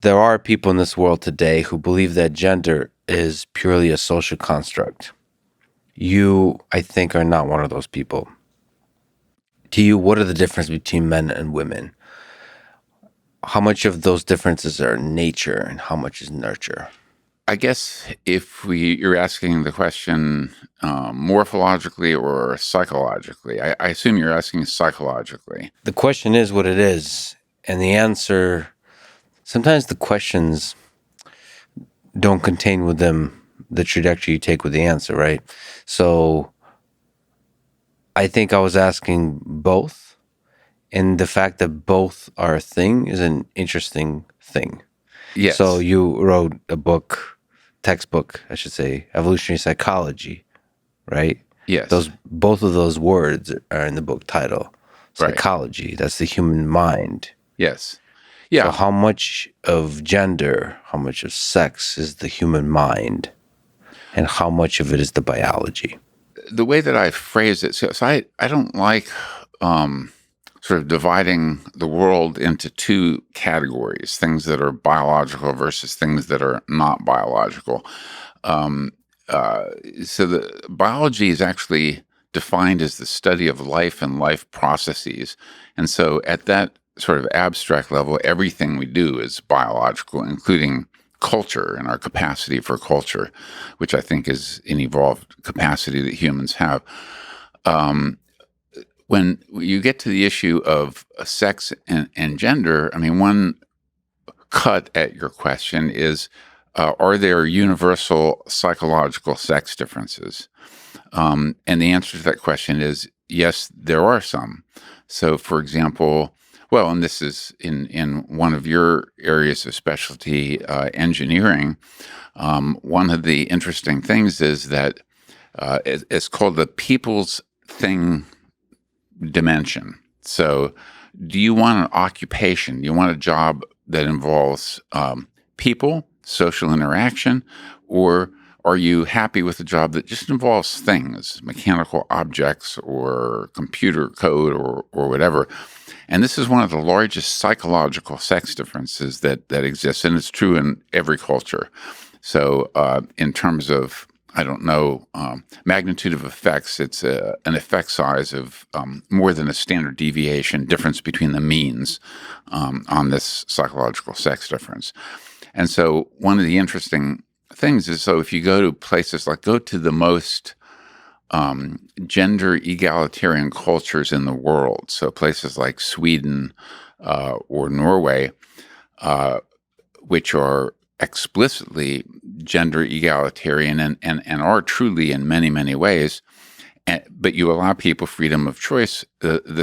there are people in this world today who believe that gender is purely a social construct. You, I think, are not one of those people. To you, what are the differences between men and women? How much of those differences are nature and how much is nurture? I guess if you're asking the question morphologically or psychologically, I assume you're asking psychologically. The question is what it is, and the answer, sometimes the questions don't contain with them the trajectory you take with the answer, right? So I think I was asking both, and the fact that both are a thing is an interesting thing. Yes. So you wrote a textbook, I should say, evolutionary psychology, right? Yes. Both of those words are in the book title. Right. Psychology, that's the human mind. Yes. Yeah. So how much of gender, how much of sex is the human mind, and how much of it is the biology? The way that I phrase it, so I don't like sort of dividing the world into two categories, things that are biological versus things that are not biological. So the biology is actually defined as the study of life and life processes. And so at that sort of abstract level, everything we do is biological, including culture and our capacity for culture, which I think is an evolved capacity that humans have. When you get to the issue of sex and gender, I mean, one cut at your question is, are there universal psychological sex differences? And the answer to that question is yes, there are some. So, for example, well, and this is in one of your areas of specialty, engineering. One of the interesting things is that it's called the people's thing dimension. So, do you want an occupation? Do you want a job that involves people, social interaction, or are you happy with a job that just involves things, mechanical objects or computer code or whatever? And this is one of the largest psychological sex differences that exists, and it's true in every culture. So in terms of, I don't know, magnitude of effects, it's an effect size of more than a standard deviation difference between the means on this psychological sex difference. And so one of the interesting things is, so if you go to places like, go to the most gender egalitarian cultures in the world, so places like Sweden or Norway, which are explicitly gender egalitarian and are truly in many, many ways, but you allow people freedom of choice,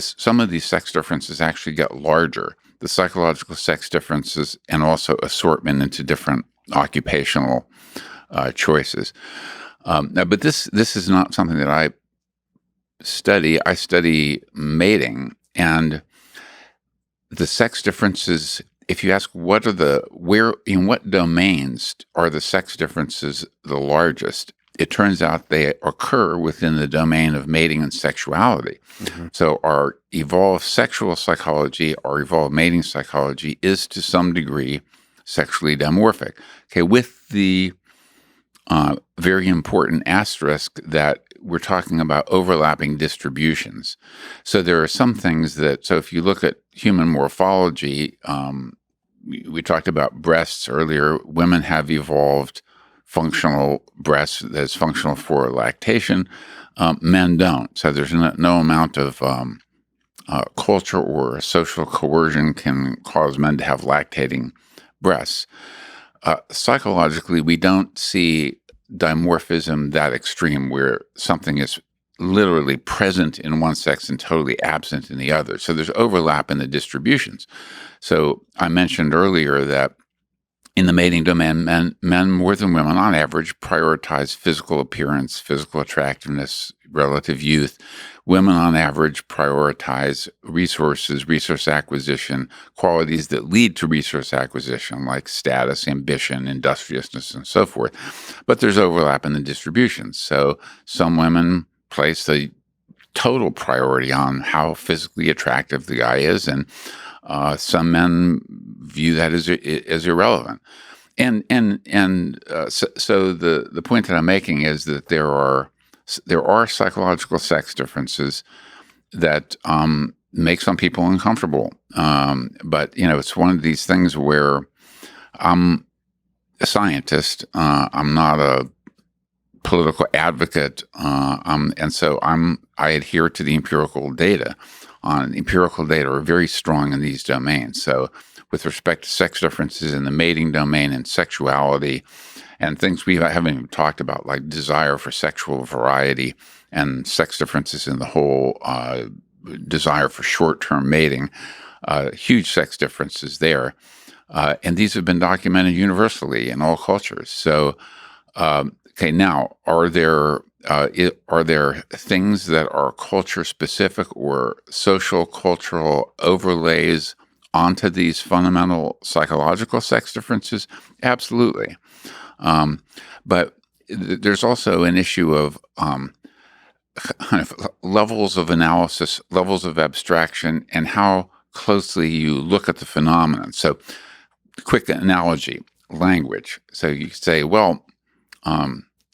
some of these sex differences actually get larger. The psychological sex differences and also assortment into different occupational choices. But this is not something that I study. I study mating, and the sex differences, if you ask in what domains are the sex differences the largest, it turns out they occur within the domain of mating and sexuality. Mm-hmm. So our evolved sexual psychology, our evolved mating psychology is to some degree sexually dimorphic. Okay, with the very important asterisk that we're talking about overlapping distributions. So there are some things so if you look at human morphology, we talked about breasts earlier. Women have evolved functional breasts that's functional for lactation. Men don't. So there's no amount of culture or social coercion can cause men to have lactating breasts. Psychologically, we don't see dimorphism that extreme where something is literally present in one sex and totally absent in the other. So there's overlap in the distributions. So I mentioned earlier that in the mating domain, men more than women on average prioritize physical appearance, physical attractiveness, relative youth. Women on average prioritize resources, resource acquisition, qualities that lead to resource acquisition like status, ambition, industriousness, and so forth. But there's overlap in the distributions. So some women place the total priority on how physically attractive the guy is, and Some men view that as irrelevant. So the point that I'm making is that there are psychological sex differences that make some people uncomfortable. But it's one of these things where I'm a scientist. I'm not a political advocate, and so I adhere to the empirical data. Empirical data are very strong in these domains. So, with respect to sex differences in the mating domain and sexuality, and things we haven't even talked about, like desire for sexual variety and sex differences in the whole desire for short-term mating, huge sex differences there. And these have been documented universally in all cultures. So, okay, now are there things that are culture specific or social cultural overlays onto these fundamental psychological sex differences? Absolutely. But there's also an issue of kind of levels of analysis, levels of abstraction, and how closely you look at the phenomenon. So, quick analogy, language. So you say, well,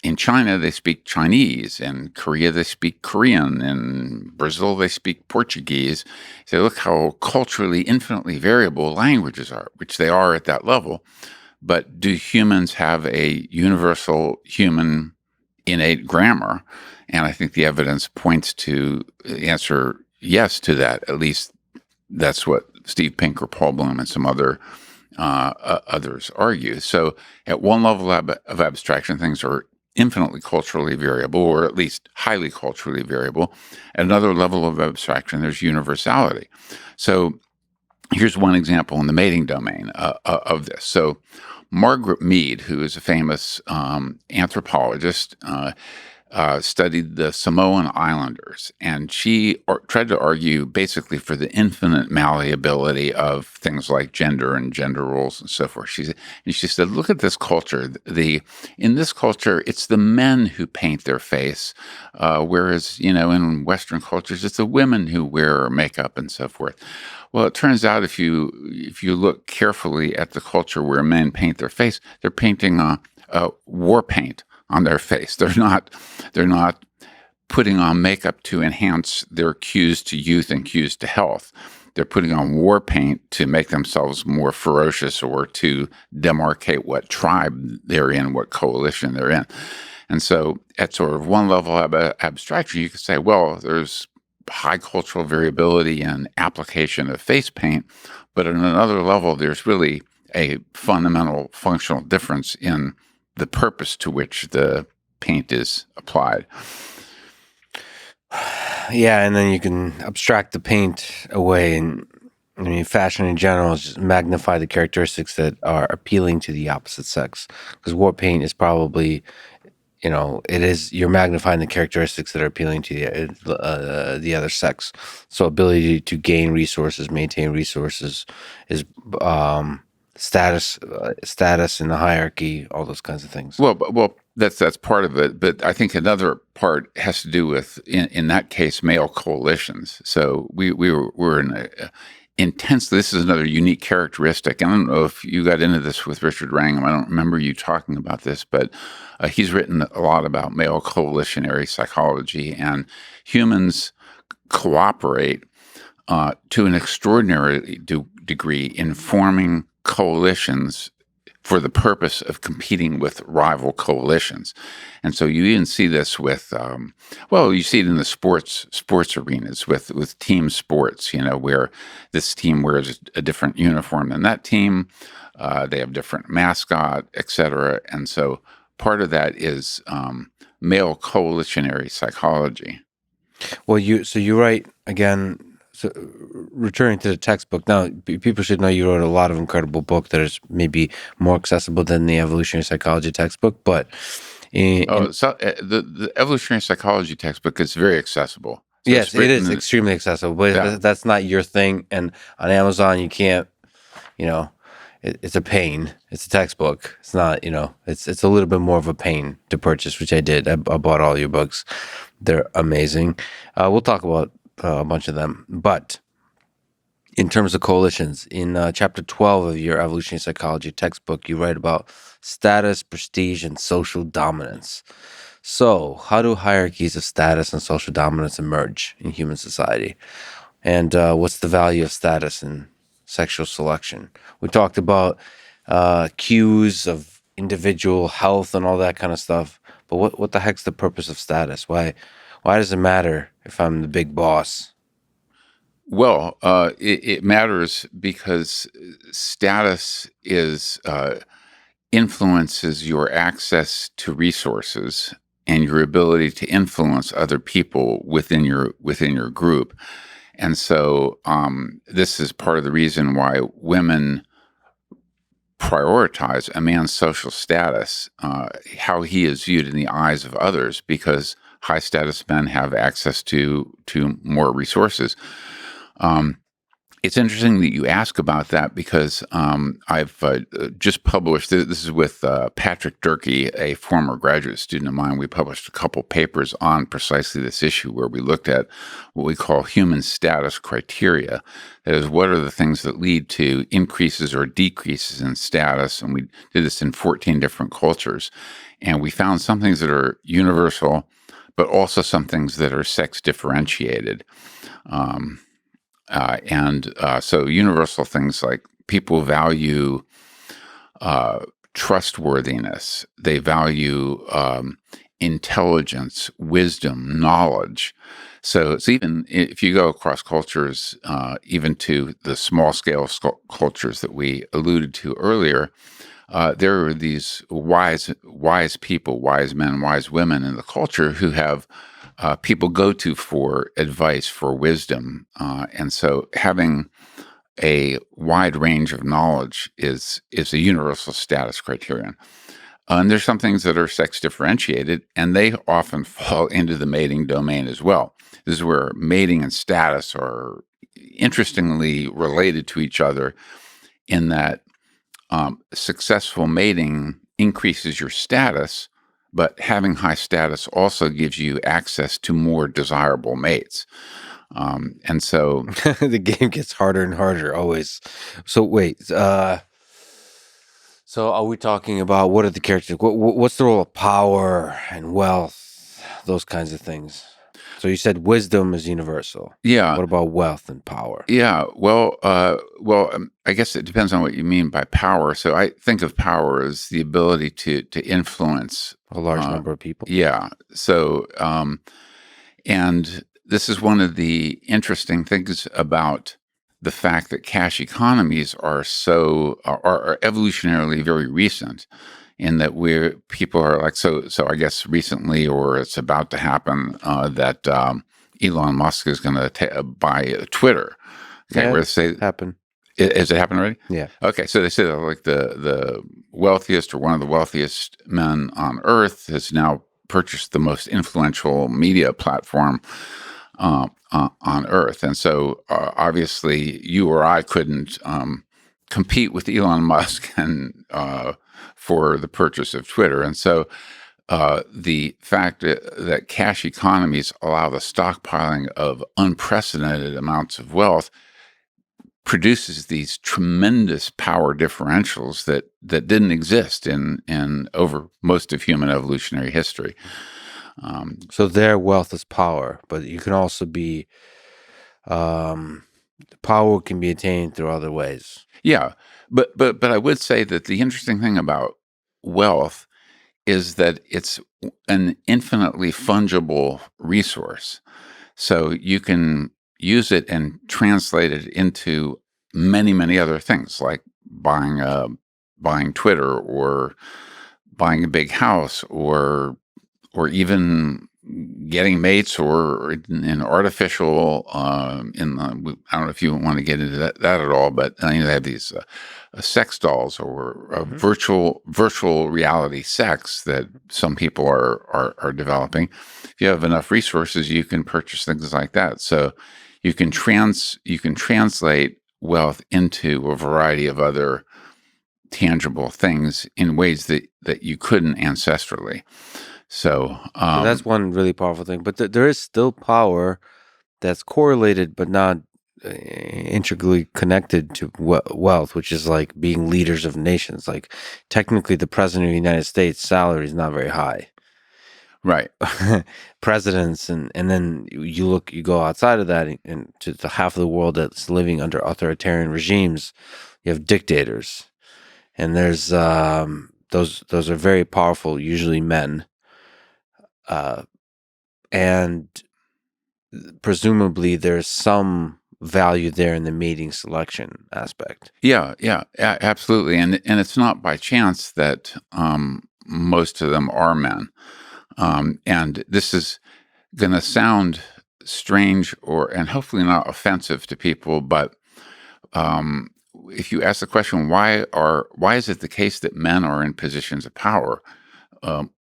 in China, they speak Chinese. In Korea, they speak Korean. In Brazil, they speak Portuguese. So look how culturally infinitely variable languages are, which they are at that level. But do humans have a universal human innate grammar? And I think the evidence points to the answer yes to that. At least that's what Steve Pinker, Paul Bloom, and some others argue. So at one level of abstraction, things are infinitely culturally variable, or at least highly culturally variable. At another level of abstraction, there's universality. So here's one example in the mating domain of this. So Margaret Mead, who is a famous anthropologist, studied the Samoan Islanders, and she tried to argue basically for the infinite malleability of things like gender and gender roles and so forth. She said, look at this culture. In this culture, it's the men who paint their face, whereas in Western cultures, it's the women who wear makeup and so forth. Well, it turns out if you look carefully at the culture where men paint their face, they're painting war paint on their face. They're not putting on makeup to enhance their cues to youth and cues to health. They're putting on war paint to make themselves more ferocious or to demarcate what tribe they're in, what coalition they're in. And so at sort of one level of abstraction, you could say, well, there's high cultural variability in application of face paint, but at another level, there's really a fundamental functional difference in the purpose to which the paint is applied. Yeah, and then you can abstract the paint away, and I mean, fashion in general is just magnify the characteristics that are appealing to the opposite sex. Because war paint is probably, you're magnifying the characteristics that are appealing to the other sex. So ability to gain resources, maintain resources, is status in the hierarchy, all those kinds of things. Well, that's part of it, but I think another part has to do with in that case male coalitions. So we were in a intensely. This is another unique characteristic. I don't know if you got into this with Richard Wrangham. I don't remember you talking about this, but he's written a lot about male coalitionary psychology, and humans cooperate to an extraordinary degree in forming coalitions for the purpose of competing with rival coalitions. And so you even see this with, you see it in the sports arenas with team sports, where this team wears a different uniform than that team. They have different mascot, et cetera. And so part of that is male coalitionary psychology. Well, you write again. So, returning to the textbook, now people should know you wrote a lot of incredible book that is maybe more accessible than the evolutionary psychology textbook. But the evolutionary psychology textbook is very accessible. So yes, it is extremely accessible. But that's not your thing, and on Amazon you can't. It's a pain. It's a textbook. It's not. It's a little bit more of a pain to purchase, which I did. I bought all your books. They're amazing. We'll talk about a bunch of them, but in terms of coalitions. In chapter 12 of your evolutionary psychology textbook, you write about status, prestige, and social dominance. So, how do hierarchies of status and social dominance emerge in human society? And what's the value of status in sexual selection? We talked about cues of individual health and all that kind of stuff. But what the heck's the purpose of status? Why does it matter if I'm the big boss? Well, it matters because status influences your access to resources and your ability to influence other people within your group. And so this is part of the reason why women prioritize a man's social status, how he is viewed in the eyes of others, because high status men have access to more resources. It's interesting that you ask about that because I've just published, this is with Patrick Durkee, a former graduate student of mine. We published a couple papers on precisely this issue where we looked at what we call human status criteria. That is, what are the things that lead to increases or decreases in status? And we did this in 14 different cultures. And we found some things that are universal, but also some things that are sex differentiated. So universal things like people value trustworthiness. They value intelligence, wisdom, knowledge. So it's even if you go across cultures, even to the small scale cultures that we alluded to earlier, there are these wise people, wise men, wise women in the culture who have people go to for advice, for wisdom. And so having a wide range of knowledge is a universal status criterion. And there's some things that are sex differentiated, and they often fall into the mating domain as well. This is where mating and status are interestingly related to each other in that successful mating increases your status, but having high status also gives you access to more desirable mates. And so The game gets harder and harder always. So wait, so are we talking about what are the characters? What's the role of power and wealth, those kinds of things? So you said wisdom is universal. yeah, What about wealth and power? yeah. I guess it depends on what you mean by power. So I think of power as the ability to influence A large number of people. Yeah. So, and this is one of the interesting things about the fact that cash economies are are evolutionarily very recent, in that people are like so. So I guess recently, or it's about to happen, that Elon Musk is going to buy Twitter. Okay, Yeah, where they say happen. has it happened already? Yeah. Okay, so they say that like the wealthiest or one of the wealthiest men on Earth has now purchased the most influential media platform on Earth, and so obviously you or I couldn't compete with Elon Musk and for the purchase of Twitter, and so. The fact that cash economies allow the stockpiling of unprecedented amounts of wealth produces these tremendous power differentials that didn't exist in over most of human evolutionary history. So their wealth is power, but you can also be power can be attained through other ways. Yeah, but I would say that the interesting thing about wealth is that it's an infinitely fungible resource. So you can use it and translate it into many other things, like buying Twitter, or buying a big house, or even getting mates, or in artificial I don't know if you want to get into that at all, but they have these sex dolls, or virtual reality sex that some people are developing. If you have enough resources, you can purchase things like that. So you can translate wealth into a variety of other tangible things in ways that you couldn't ancestrally. So, So that's one really powerful thing. But there is still power that's correlated, but not intricately connected to wealth, which is like being leaders of nations. Like technically, the president of the United States' salary is not very high. Right. Presidents, and then you go outside of that and to the half of the world that's living under authoritarian regimes. You have dictators, and there's those are very powerful, usually men, and presumably there's some value there in the mating selection aspect. Yeah, absolutely. And it's not by chance that most of them are men. And this is going to sound strange and hopefully not offensive to people, but if you ask the question, why is it the case that men are in positions of power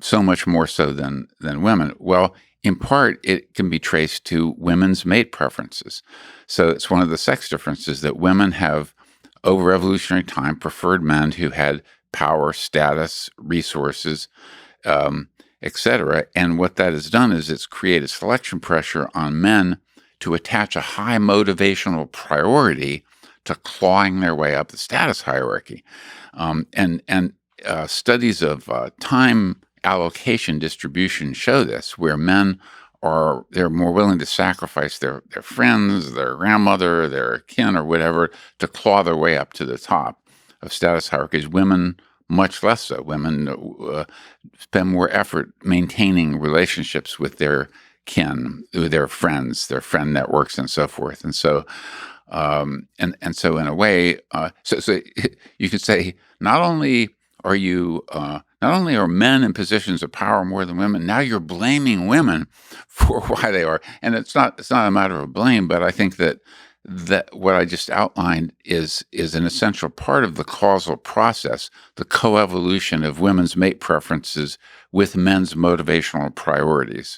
so much more so than women? Well, in part, it can be traced to women's mate preferences. So it's one of the sex differences that women have, over evolutionary time, preferred men who had power, status, resources, etc. And what that has done is it's created selection pressure on men to attach a high motivational priority to clawing their way up the status hierarchy. And studies of time allocation distribution show this, where men they're more willing to sacrifice their friends, their grandmother, their kin, or whatever, to claw their way up to the top of status hierarchies. Women, much less so. Women spend more effort maintaining relationships with their kin, with their friends, their friend networks, and so forth. And so, so in a way, so you could say not only are men in positions of power more than women, now you're blaming women for why they are. And it's not a matter of blame, but I think that what I just outlined is an essential part of the causal process, the coevolution of women's mate preferences with men's motivational priorities.